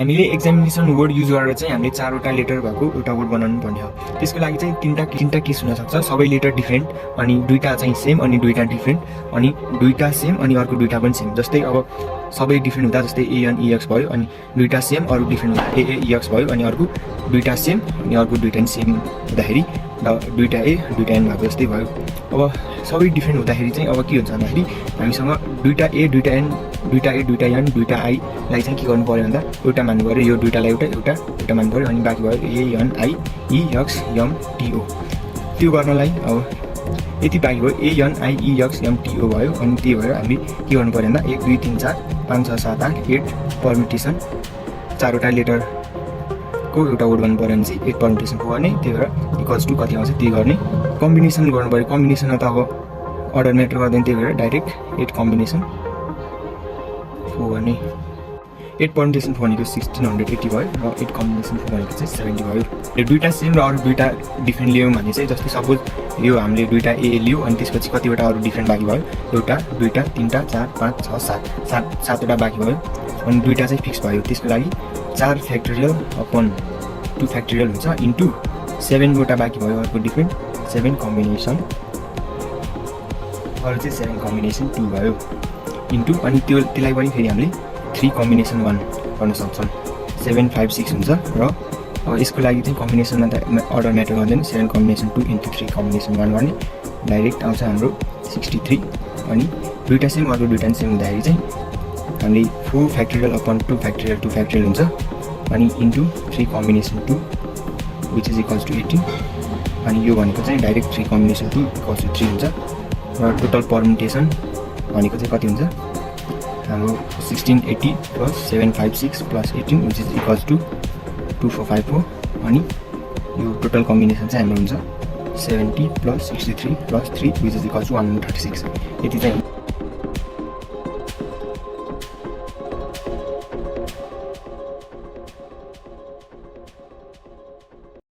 हामीले examination word use गरेर चाहिँ हामीले चारवटा लेटर भएको एउटा वर्ड बनाउनु पर्ने हो। त्यसको लागि चाहिँ तीनटा केस हुन सक्छ, सबै लेटर डिफरेन्ट अनि दुईटा चाहिँ सेम अनि दुईटा डिफरेन्ट अनि दुईटा सेम अनि अर्को दुईटा पनि सेम। जस्तै अब सबै डिफरेन्ट हुँदा जस्तै ANEX भयो अनि दुईटा सेम अरू डिफरेन्ट हुँदा AAEX भयो अनि अर्को दुईटा सेम अनि अर्को दुईटा सेम हुँदाखेरि दुईटा A दुईटा N भएको जस्तै भयो। अब सबै डिफरेन्ट हुँदाखेरि चाहिँ अब के हुन्छ भन्दाखेरि हामीसँग दुईटा A दुईटा N दुईटा A दुईटा N दुईटा I लाई चाहिँ के गर्नु पर्यो भन्दा एउटा मान्नु पर्यो, यो दुईटालाई एउटा मान्नु पर्यो अनि बाँकी भयो ANIEXMTO। त्यो गर्नलाई अब यति बाँकी भयो ANIEXMTO भयो अनि त्यही भएर हामी के गर्नु पर्यो भन्दा 1 2 3 4 5 6 7 8 8 परम्युटेसन चारवटा लेटरको एउटा वर्ड गर्नु पर्यो भने चाहिँ 8 परम्युटेसन गर्ने, त्यही भएर इक्वल्स टु कति आउँछ त्यही गर्ने। कम्बिनेसन गर्नु पर्यो, कम्बिनेसनमा त अब अर्डर म्याटर गर्दैन, त्यही भएर डाइरेक्ट 8 कम्बिनेसन गर्ने। 8 परम्युटेसन भनेको 1680 भयो र 8 कम्बिनेसन भनेको चाहिँ 70 भयो। यो दुईटा सेम र अरू दुईटा डिफरेन्ट लियौँ भने चाहिँ जस्तै सपोज यो हामीले दुईटा ए लियो अनि त्यसपछि कतिवटा अरू डिफरेन्ट बाँकी भयो, एउटा दुईटा तिनवटा 4 5 6 7 सातवटा बाँकी भयो अनि दुईटा चाहिँ फिक्स भयो। त्यसको लागि 4 फ्याक्टोरियल अपन 2 फ्याक्टोरियल हुन्छ इन्टु 7वटा बाँकी भयो अर्को डिफरेन्ट 7 कम्बिनेसन अरू चाहिँ 7 कम्बिनेसन 2 भयो इन्टु अनि त्यसलाई पनि फेरि हामीले 3 कम्बिनेसन 1 गर्न सक्छौँ 7 5 6 हुन्छ। र अब यसको लागि चाहिँ कम्बिनेसनमा त अर्डर म्याटर गर्दैन, 7 कम्बिनेसन 2 इन्टु 3 कम्बिनेसन 1 गर्ने डाइरेक्ट आउँछ हाम्रो 63 अनि दुईटा सेम अर्को दुईटा सेम हुँदाखेरि चाहिँ हामीले 4 फ्याक्टोरियल अपन 2 फ्याक्टोरियल 2 फ्याक्टोरियल हुन्छ अनि into 3 combination 2 which is equals to 18 अनि यो भनेको चाहिँ डाइरेक्ट 3 कम्बिनेसन 2 इक्वल्स टु 3 हुन्छ। र टोटल परम्युटेसन भनेको चाहिँ कति हुन्छ हाम्रो 1680 plus 756 plus 18 which is equals to 2454 अनि यो टोटल कम्बिनेसन चाहिँ हाम्रो हुन्छ 70 plus 63 plus 3 which is equals to 136 यति चाहिँ